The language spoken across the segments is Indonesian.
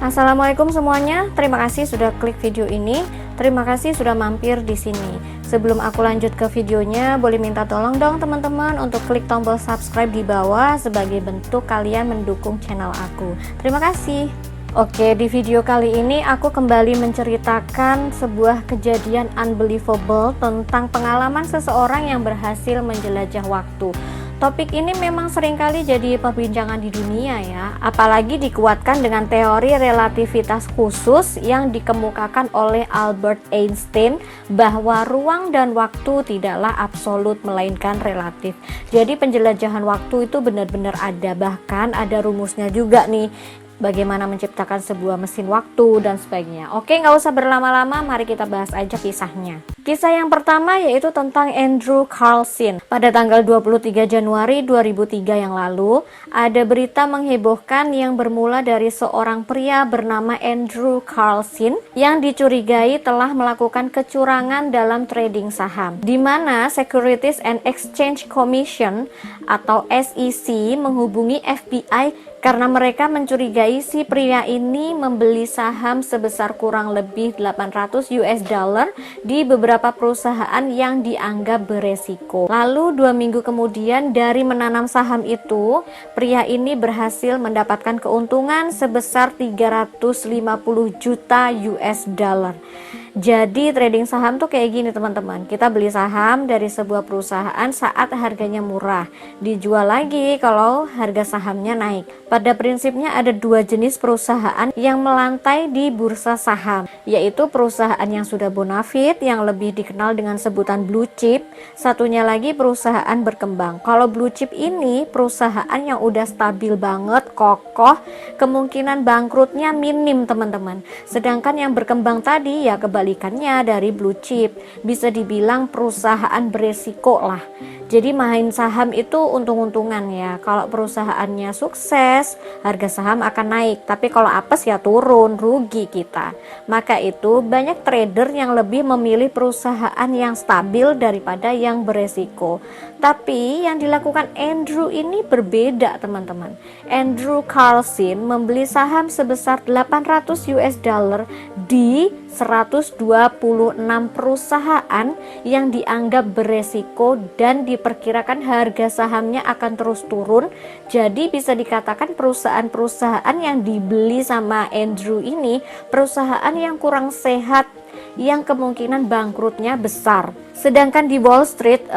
Assalamualaikum semuanya, terima kasih sudah klik video ini. Terima kasih sudah mampir di sini. Sebelum aku lanjut ke videonya, boleh minta tolong dong teman-teman untuk klik tombol subscribe di bawah sebagai bentuk kalian mendukung channel aku. Terima kasih. Oke, di video kali ini aku kembali menceritakan sebuah kejadian unbelievable tentang pengalaman seseorang yang berhasil menjelajah waktu. Topik ini memang seringkali jadi perbincangan di dunia ya, apalagi dikuatkan dengan teori relativitas khusus yang dikemukakan oleh Albert Einstein bahwa ruang dan waktu tidaklah absolut melainkan relatif. Jadi penjelajahan waktu itu benar-benar ada, bahkan ada rumusnya juga nih. Bagaimana menciptakan sebuah mesin waktu dan sebagainya. Oke, nggak usah berlama-lama, mari kita bahas aja kisahnya. Kisah yang pertama yaitu tentang Andrew Carlson. Pada tanggal 23 Januari 2003 yang lalu, ada berita menghebohkan yang bermula dari seorang pria bernama Andrew Carlson yang dicurigai telah melakukan kecurangan dalam trading saham, di mana Securities and Exchange Commission atau SEC menghubungi FBI karena mereka mencurigai si pria ini membeli saham sebesar kurang lebih 800 US dollar di beberapa perusahaan yang dianggap beresiko. Lalu 2 minggu kemudian dari menanam saham itu, pria ini berhasil mendapatkan keuntungan sebesar 350 juta US dollar. Jadi trading saham tuh kayak gini teman-teman, kita beli saham dari sebuah perusahaan saat harganya murah, dijual lagi kalau harga sahamnya naik. Pada prinsipnya ada dua jenis perusahaan yang melantai di bursa saham, yaitu perusahaan yang sudah bonafit yang lebih dikenal dengan sebutan blue chip, satunya lagi perusahaan berkembang. Kalau blue chip ini perusahaan yang udah stabil banget, kokoh, kemungkinan bangkrutnya minim teman-teman. Sedangkan yang berkembang tadi ya kebalikannya dari blue chip, bisa dibilang perusahaan beresiko lah. Jadi main saham itu untung-untungan ya. Kalau perusahaannya sukses, harga saham akan naik. Tapi kalau apes ya turun, rugi kita. Maka itu banyak trader yang lebih memilih perusahaan yang stabil daripada yang beresiko. Tapi yang dilakukan Andrew ini berbeda teman-teman. Andrew Carlson membeli saham sebesar 800 US dollar di 126 perusahaan yang dianggap beresiko dan diperkirakan harga sahamnya akan terus turun. Jadi bisa dikatakan perusahaan-perusahaan yang dibeli sama Andrew ini perusahaan yang kurang sehat, yang kemungkinan bangkrutnya besar. Sedangkan di Wall Street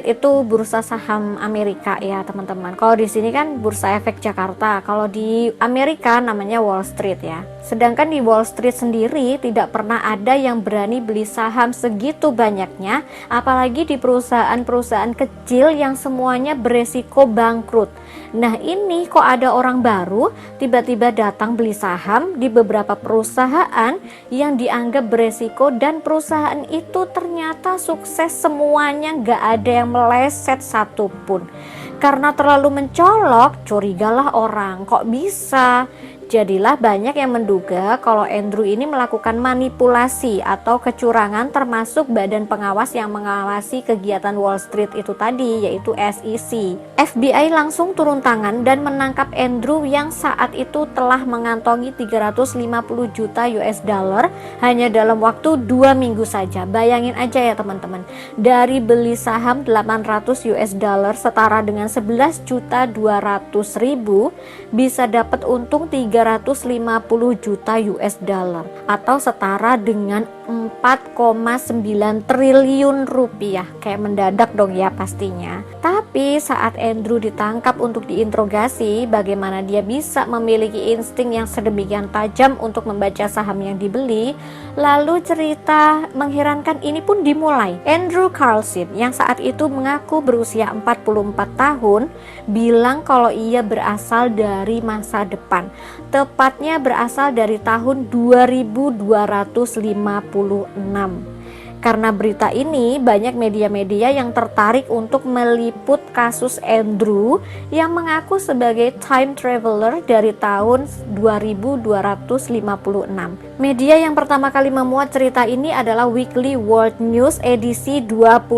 itu bursa saham Amerika ya teman-teman. Kalau di sini kan Bursa Efek Jakarta, kalau di Amerika namanya Wall Street ya. Sedangkan di Wall Street sendiri tidak pernah ada yang berani beli saham segitu banyaknya, apalagi di perusahaan-perusahaan kecil yang semuanya beresiko bangkrut. Nah ini kok ada orang baru tiba-tiba datang beli saham di beberapa perusahaan yang dianggap beresiko dan perusahaan itu ternyata sukses semuanya, gak ada yang meleset satupun. Karena terlalu mencolok, curigalah orang, kok bisa? Jadilah banyak yang menduga kalau Andrew ini melakukan manipulasi atau kecurangan, termasuk badan pengawas yang mengawasi kegiatan Wall Street itu tadi, yaitu SEC. FBI langsung turun tangan dan menangkap Andrew yang saat itu telah mengantongi 350 juta US dollar hanya dalam waktu 2 minggu saja. Bayangin aja ya teman-teman, dari beli saham 800 US dollar setara dengan 11 juta 200 ribu bisa dapat untung 350 juta US dollar atau setara dengan 4,9 triliun rupiah. Kayak mendadak dong ya pastinya. Tapi saat Andrew ditangkap untuk diinterogasi bagaimana dia bisa memiliki insting yang sedemikian tajam untuk membaca saham yang dibeli, lalu cerita mengherankan ini pun dimulai. Andrew Carlson yang saat itu mengaku berusia 44 tahun bilang kalau ia berasal dari masa depan, tepatnya berasal dari tahun 2256. Karena berita ini, banyak media-media yang tertarik untuk meliput kasus Andrew yang mengaku sebagai time traveler dari tahun 2256. Media yang pertama kali memuat cerita ini adalah Weekly World News edisi 25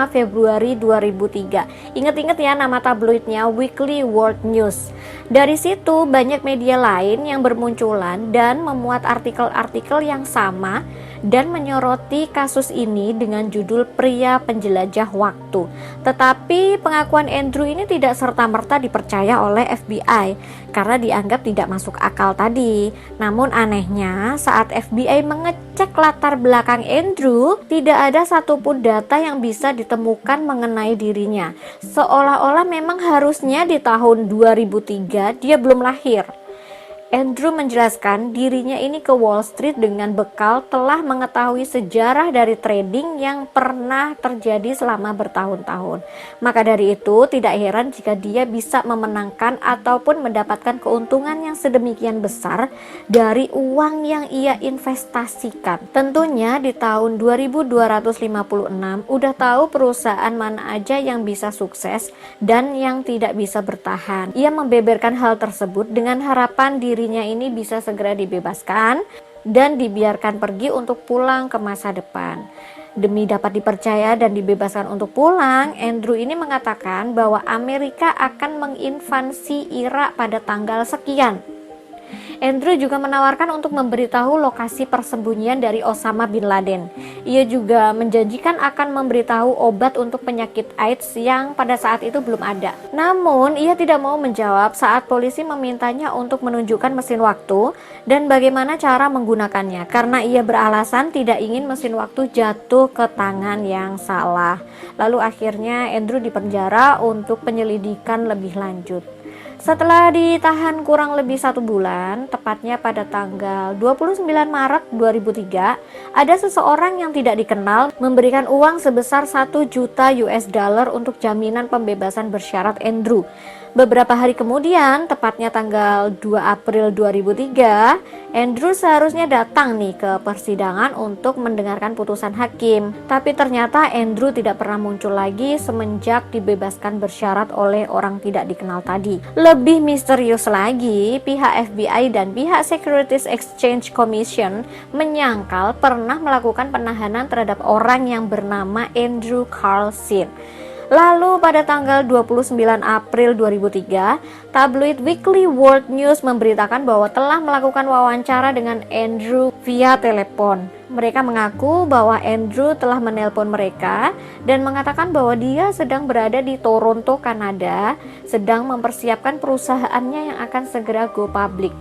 Februari 2003. Ingat-ingat ya nama tabloidnya, Weekly World News. Dari situ banyak media lain yang bermunculan dan memuat artikel-artikel yang sama dan menyoroti kasus ini dengan judul Pria Penjelajah Waktu. Tetapi pengakuan Andrew ini tidak serta-merta dipercaya oleh FBI karena dianggap tidak masuk akal tadi. Namun anehnya, saat FBI mengecek latar belakang Andrew, tidak ada satupun data yang bisa ditemukan mengenai dirinya. Seolah-olah memang harusnya di tahun 2003 dia belum lahir. Andrew menjelaskan dirinya ini ke Wall Street dengan bekal telah mengetahui sejarah dari trading yang pernah terjadi selama bertahun-tahun. Maka dari itu tidak heran jika dia bisa memenangkan ataupun mendapatkan keuntungan yang sedemikian besar dari uang yang ia investasikan. Tentunya di tahun 2256 udah tahu perusahaan mana aja yang bisa sukses dan yang tidak bisa bertahan. Ia membeberkan hal tersebut dengan harapan dirinya ini bisa segera dibebaskan dan dibiarkan pergi untuk pulang ke masa depan. Demi dapat dipercaya dan dibebaskan untuk pulang, Andrew ini mengatakan bahwa Amerika akan menginvasi Irak pada tanggal sekian. Andrew juga menawarkan untuk memberitahu lokasi persembunyian dari Osama bin Laden. Ia juga menjanjikan akan memberitahu obat untuk penyakit AIDS yang pada saat itu belum ada. Namun, ia tidak mau menjawab saat polisi memintanya untuk menunjukkan mesin waktu dan bagaimana cara menggunakannya, karena ia beralasan tidak ingin mesin waktu jatuh ke tangan yang salah. Lalu akhirnya Andrew dipenjara untuk penyelidikan lebih lanjut. Setelah ditahan kurang lebih 1 bulan, tepatnya pada tanggal 29 Maret 2003, ada seseorang yang tidak dikenal memberikan uang sebesar 1 juta US dollar untuk jaminan pembebasan bersyarat Andrew. Beberapa hari kemudian, tepatnya tanggal 2 April 2003, Andrew seharusnya datang nih ke persidangan untuk mendengarkan putusan hakim. Tapi ternyata Andrew tidak pernah muncul lagi semenjak dibebaskan bersyarat oleh orang tidak dikenal tadi. Lebih misterius lagi, pihak FBI dan pihak Securities Exchange Commission menyangkal pernah melakukan penahanan terhadap orang yang bernama Andrew Carlson. Lalu pada tanggal 29 April 2003, tabloid Weekly World News memberitakan bahwa telah melakukan wawancara dengan Andrew via telepon. Mereka mengaku bahwa Andrew telah menelpon mereka dan mengatakan bahwa dia sedang berada di Toronto, Kanada, sedang mempersiapkan perusahaannya yang akan segera go public.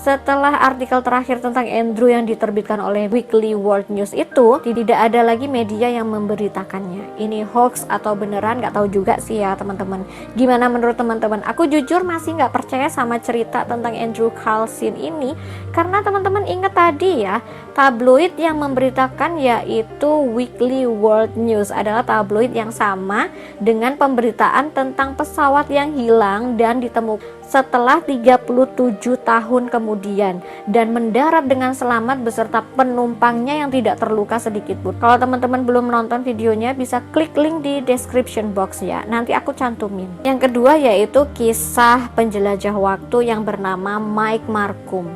Setelah artikel terakhir tentang Andrew yang diterbitkan oleh Weekly World News itu, tidak ada lagi media yang memberitakannya. Ini hoax atau beneran nggak tahu juga sih ya teman-teman. Gimana menurut teman-teman? Aku jujur masih nggak percaya sama cerita tentang Andrew Carlson ini, karena teman-teman ingat tadi ya, tabloid yang memberitakan yaitu Weekly World News adalah tabloid yang sama dengan pemberitaan tentang pesawat yang hilang dan ditemukan setelah 37 tahun kemudian dan mendarat dengan selamat beserta penumpangnya yang tidak terluka sedikit pun. Kalau teman-teman belum nonton videonya, bisa klik link di description box ya, nanti aku cantumin. Yang kedua yaitu kisah penjelajah waktu yang bernama Mike Marcum.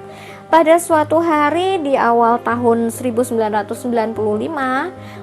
Pada suatu hari di awal tahun 1995,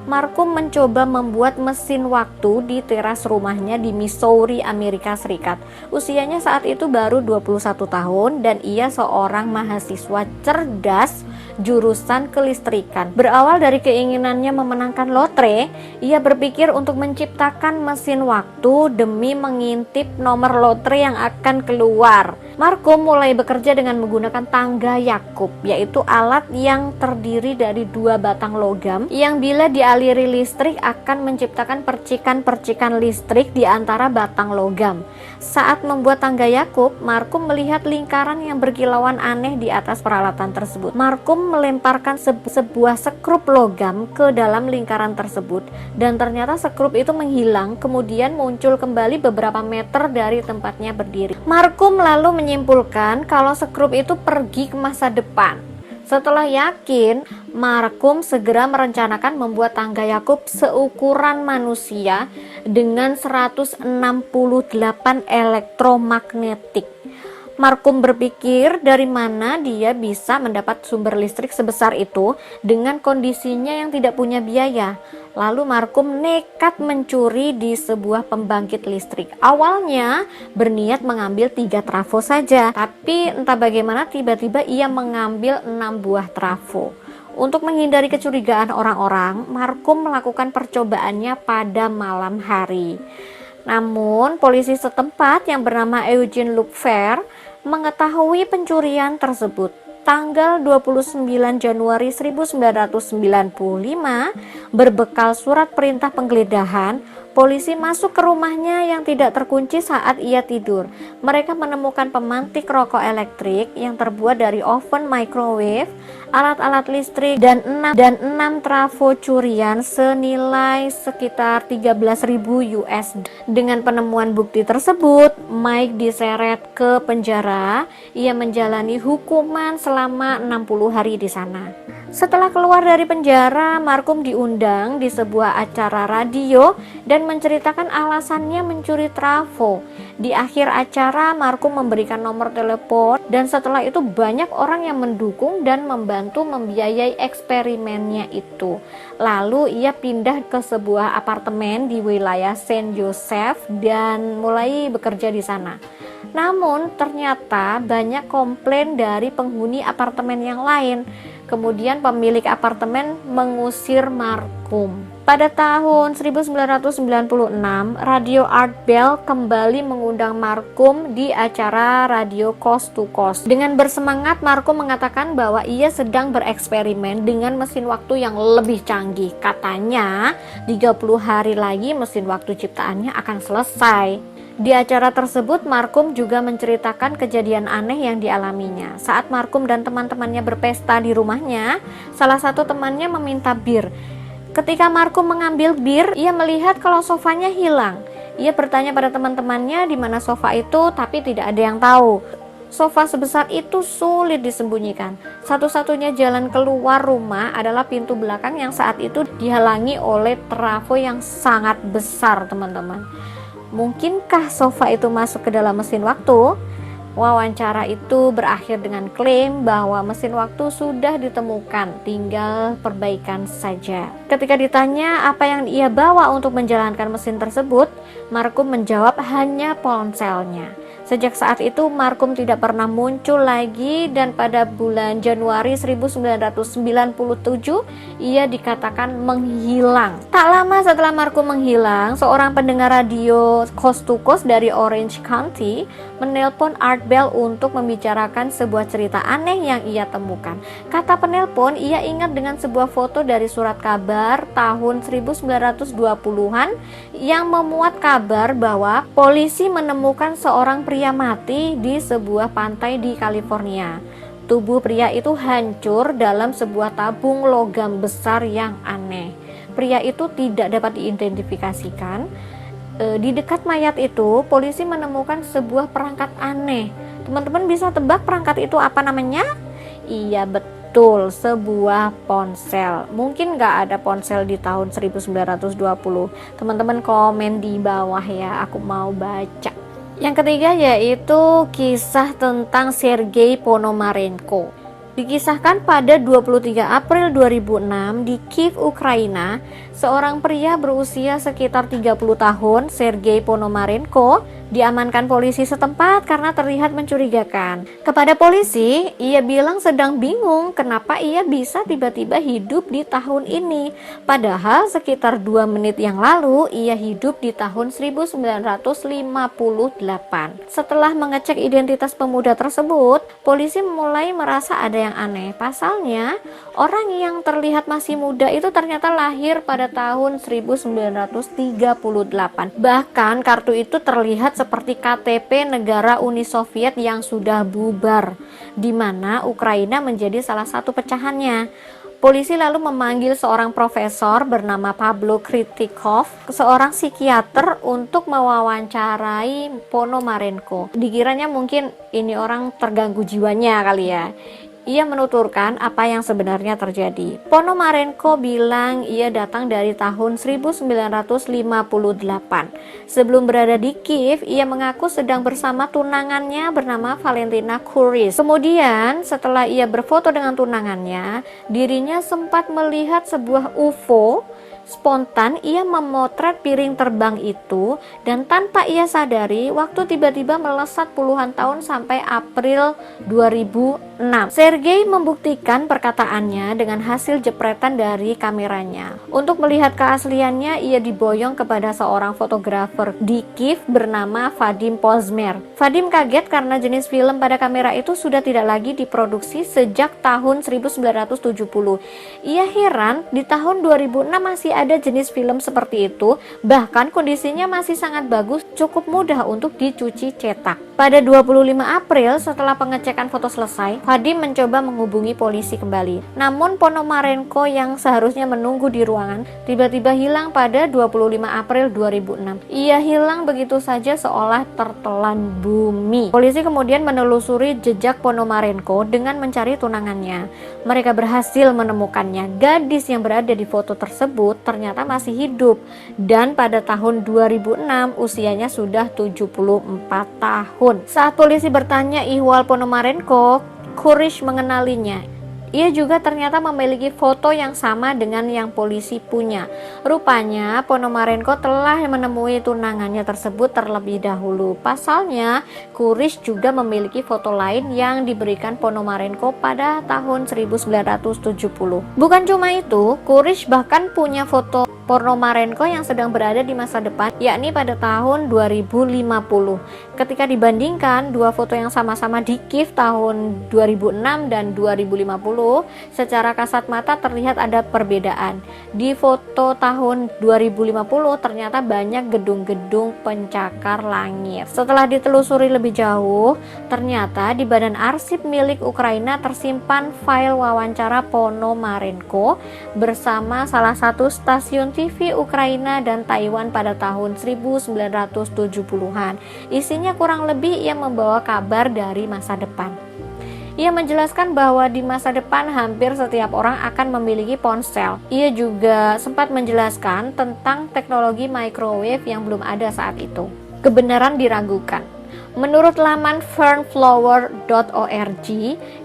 Marcum mencoba membuat mesin waktu di teras rumahnya di Missouri, Amerika Serikat. Usianya saat itu baru 21 tahun dan ia seorang mahasiswa cerdas jurusan kelistrikan. Berawal dari keinginannya memenangkan lotre, ia berpikir untuk menciptakan mesin waktu demi mengintip nomor lotre yang akan keluar. Marcum mulai bekerja dengan menggunakan tangga Yakub, yaitu alat yang terdiri dari 2 batang logam yang bila dialiri listrik akan menciptakan percikan-percikan listrik di antara batang logam. Saat membuat tangga Yakub, Marcum melihat lingkaran yang berkilauan aneh di atas peralatan tersebut. Marcum melemparkan sebuah sekrup logam ke dalam lingkaran tersebut dan ternyata sekrup itu menghilang, kemudian muncul kembali beberapa meter dari tempatnya berdiri. Marcum lalu menyimpulkan kalau sekrup itu pergi ke masa depan. Setelah yakin, Marcum segera merencanakan membuat tangga Yakub seukuran manusia dengan 168 elektromagnetik. Markum berpikir dari mana dia bisa mendapat sumber listrik sebesar itu dengan kondisinya yang tidak punya biaya. Lalu Markum nekat mencuri di sebuah pembangkit listrik. Awalnya berniat mengambil 3 trafo saja, tapi entah bagaimana tiba-tiba ia mengambil 6 buah trafo. Untuk menghindari kecurigaan orang-orang, Markum melakukan percobaannya pada malam hari. Namun, polisi setempat yang bernama Eugene Lupfer mengetahui pencurian tersebut. Tanggal 29 Januari 1995, berbekal surat perintah penggeledahan, polisi masuk ke rumahnya yang tidak terkunci saat ia tidur. Mereka menemukan pemantik rokok elektrik yang terbuat dari oven microwave, alat-alat listrik, dan 6 trafo curian senilai sekitar 13.000 US. Dengan penemuan bukti tersebut, Mike diseret ke penjara. Ia menjalani hukuman selama 60 hari di sana. Setelah keluar dari penjara, Markum diundang di sebuah acara radio dan menceritakan alasannya mencuri trafo. Di akhir acara, Markum memberikan nomor telepon dan setelah itu banyak orang yang mendukung dan membantu membiayai eksperimennya itu. Lalu ia pindah ke sebuah apartemen di wilayah Saint Joseph dan mulai bekerja di sana. Namun ternyata banyak komplain dari penghuni apartemen yang lain. Kemudian pemilik apartemen mengusir Markum. Pada tahun 1996, Radio Art Bell kembali mengundang Markum di acara radio Coast to Coast. Dengan bersemangat, Markum mengatakan bahwa ia sedang bereksperimen dengan mesin waktu yang lebih canggih. Katanya, 30 hari lagi mesin waktu ciptaannya akan selesai. Di acara tersebut, Markum juga menceritakan kejadian aneh yang dialaminya. Saat Markum dan teman-temannya berpesta di rumahnya, salah satu temannya meminta bir. Ketika Markum mengambil bir, ia melihat kalau sofanya hilang. Ia bertanya pada teman-temannya di mana sofa itu, tapi tidak ada yang tahu. Sofa sebesar itu sulit disembunyikan. Satu-satunya jalan keluar rumah adalah pintu belakang yang saat itu dihalangi oleh trafo yang sangat besar, teman-teman. Mungkinkah sofa itu masuk ke dalam mesin waktu? Wawancara itu berakhir dengan klaim bahwa mesin waktu sudah ditemukan, tinggal perbaikan saja. Ketika ditanya apa yang ia bawa untuk menjalankan mesin tersebut, Markum menjawab hanya ponselnya. Sejak saat itu Markum tidak pernah muncul lagi dan pada bulan Januari 1997 ia dikatakan menghilang. Tak lama setelah Markum menghilang, seorang pendengar radio Coast to Coast dari Orange County menelpon Art Bell untuk membicarakan sebuah cerita aneh yang ia temukan. Kata penelpon, ia ingat dengan sebuah foto dari surat kabar tahun 1920-an yang memuat kabar bahwa polisi menemukan seorang pria mati di sebuah pantai di California. Tubuh pria itu hancur dalam sebuah tabung logam besar yang aneh. Pria itu tidak dapat diidentifikasikan. Di dekat mayat itu, polisi menemukan sebuah perangkat aneh. Teman-teman bisa tebak perangkat itu apa namanya? Iya, betul, sebuah ponsel. Mungkin nggak ada ponsel di tahun 1920. Teman-teman komen di bawah ya, aku mau baca. Yang ketiga yaitu kisah tentang Sergei Ponomarenko. Dikisahkan pada 23 April 2006 di Kiev, Ukraina, seorang pria berusia sekitar 30 tahun, Sergei Ponomarenko, diamankan polisi setempat karena terlihat mencurigakan. Kepada polisi, ia bilang sedang bingung kenapa ia bisa tiba-tiba hidup di tahun ini. Padahal sekitar 2 menit yang lalu ia hidup di tahun 1958. Setelah mengecek identitas pemuda tersebut, polisi mulai merasa ada yang aneh. Pasalnya, orang yang terlihat masih muda itu ternyata lahir pada tahun 1938. Bahkan kartu itu terlihat seperti KTP negara Uni Soviet yang sudah bubar, di mana Ukraina menjadi salah satu pecahannya. Polisi lalu memanggil seorang profesor bernama Pablo Kritikov, seorang psikiater, untuk mewawancarai Ponomarenko. Dikiranya mungkin ini orang terganggu jiwanya kali ya. Ia menuturkan apa yang sebenarnya terjadi. Ponomarenko bilang ia datang dari tahun 1958. Sebelum berada di Kiev, ia mengaku sedang bersama tunangannya bernama Valentina Kuris. Kemudian, setelah ia berfoto dengan tunangannya, dirinya sempat melihat sebuah UFO. Spontan ia memotret piring terbang itu, dan tanpa ia sadari waktu tiba-tiba melesat puluhan tahun sampai April 2006. Sergei membuktikan perkataannya dengan hasil jepretan dari kameranya. Untuk melihat keasliannya, ia diboyong kepada seorang fotografer di Kiev bernama Vadim Pozmer. Vadim kaget karena jenis film pada kamera itu sudah tidak lagi diproduksi sejak tahun 1970. Ia heran di tahun 2006 masih ada jenis film seperti itu, bahkan kondisinya masih sangat bagus, cukup mudah untuk dicuci cetak. Pada 25 April, setelah pengecekan foto selesai, Vadim mencoba menghubungi polisi kembali. Namun Ponomarenko yang seharusnya menunggu di ruangan tiba-tiba hilang pada 25 April 2006. Ia hilang begitu saja seolah tertelan bumi. Polisi kemudian menelusuri jejak Ponomarenko dengan mencari tunangannya. Mereka berhasil menemukannya. Gadis yang berada di foto tersebut ternyata masih hidup, dan pada tahun 2006 usianya sudah 74 tahun. Saat polisi bertanya ihwal Ponomarenko, Kuris mengenalinya. Ia juga ternyata memiliki foto yang sama dengan yang polisi punya. Rupanya Ponomarenko telah menemui tunangannya tersebut terlebih dahulu. Pasalnya, Kuris juga memiliki foto lain yang diberikan Ponomarenko pada tahun 1970. Bukan cuma itu, Kuris bahkan punya foto Ponomarenko yang sedang berada di masa depan, yakni pada tahun 2050. Ketika dibandingkan dua foto yang sama-sama di Kiev tahun 2006 dan 2050, secara kasat mata terlihat ada perbedaan. Di foto tahun 2050 ternyata banyak gedung-gedung pencakar langit. Setelah ditelusuri lebih jauh, ternyata di badan arsip milik Ukraina tersimpan file wawancara Ponomarenko bersama salah satu stasiun TV Ukraina dan Taiwan pada tahun 1970-an. Isinya kurang lebih ia membawa kabar dari masa depan. Ia menjelaskan bahwa di masa depan hampir setiap orang akan memiliki ponsel. Ia juga sempat menjelaskan tentang teknologi microwave yang belum ada saat itu. Kebenaran diragukan. Menurut laman fernflower.org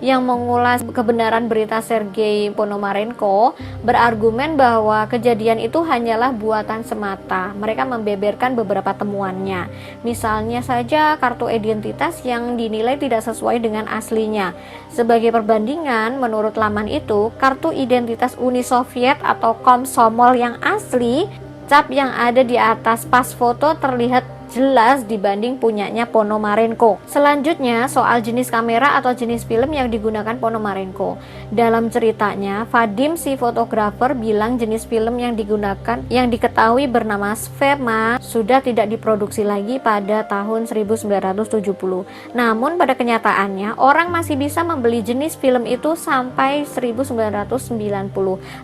yang mengulas kebenaran berita Sergei Ponomarenko, berargumen bahwa kejadian itu hanyalah buatan semata. Mereka membeberkan beberapa temuannya. Misalnya saja kartu identitas yang dinilai tidak sesuai dengan aslinya. Sebagai perbandingan, menurut laman itu, kartu identitas Uni Soviet atau Komsomol yang asli, cap yang ada di atas pas foto terlihat jelas dibanding punyanya Ponomarenko. Selanjutnya, soal jenis kamera atau jenis film yang digunakan Ponomarenko. Dalam ceritanya, Vadim si fotografer bilang jenis film yang digunakan yang diketahui bernama Sfema sudah tidak diproduksi lagi pada tahun 1970. Namun pada kenyataannya, orang masih bisa membeli jenis film itu sampai 1990.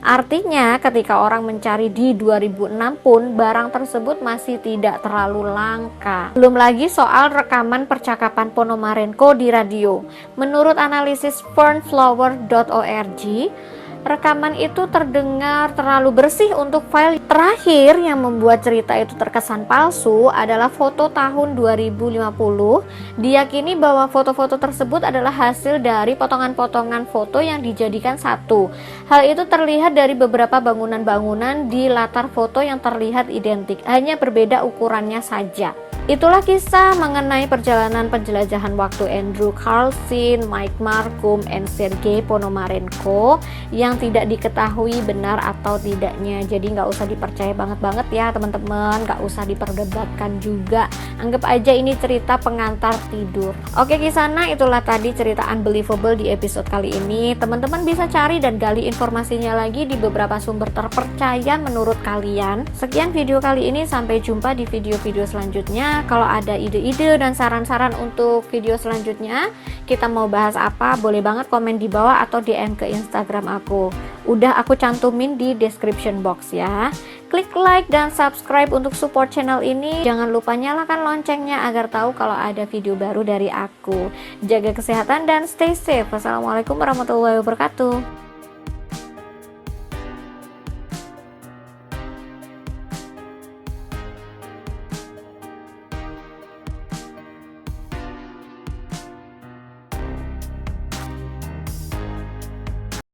Artinya, ketika orang mencari di 2006 pun barang tersebut masih tidak terlalu langka. Belum lagi soal rekaman percakapan Ponomarenko di radio. Menurut analisis fernflower.org, rekaman itu terdengar terlalu bersih untuk file. Terakhir yang membuat cerita itu terkesan palsu adalah foto tahun 2050. Diyakini bahwa foto-foto tersebut adalah hasil dari potongan-potongan foto yang dijadikan satu. Hal itu terlihat dari beberapa bangunan-bangunan di latar foto yang terlihat identik, hanya berbeda ukurannya saja. Itulah kisah mengenai perjalanan penjelajahan waktu Andrew Carlson, Mike Markham, dan Sergei Ponomarenko yang tidak diketahui benar atau tidaknya. Jadi nggak usah dipercaya banget ya teman-teman, nggak usah diperdebatkan juga. Anggap aja ini cerita pengantar tidur. Oke Kisana, itulah tadi cerita Unbelievable di episode kali ini. Teman-teman bisa cari dan gali informasinya lagi di beberapa sumber terpercaya menurut kalian. Sekian video kali ini, sampai jumpa di video-video selanjutnya. Kalau ada ide-ide dan saran-saran untuk video selanjutnya, kita mau bahas apa, boleh banget komen di bawah atau DM ke Instagram aku. udah aku cantumin di description box ya. Klik like dan subscribe untuk support channel ini. Jangan lupa nyalakan loncengnya agar tahu kalau ada video baru dari aku. Jaga kesehatan dan stay safe. Wassalamualaikum warahmatullahi wabarakatuh.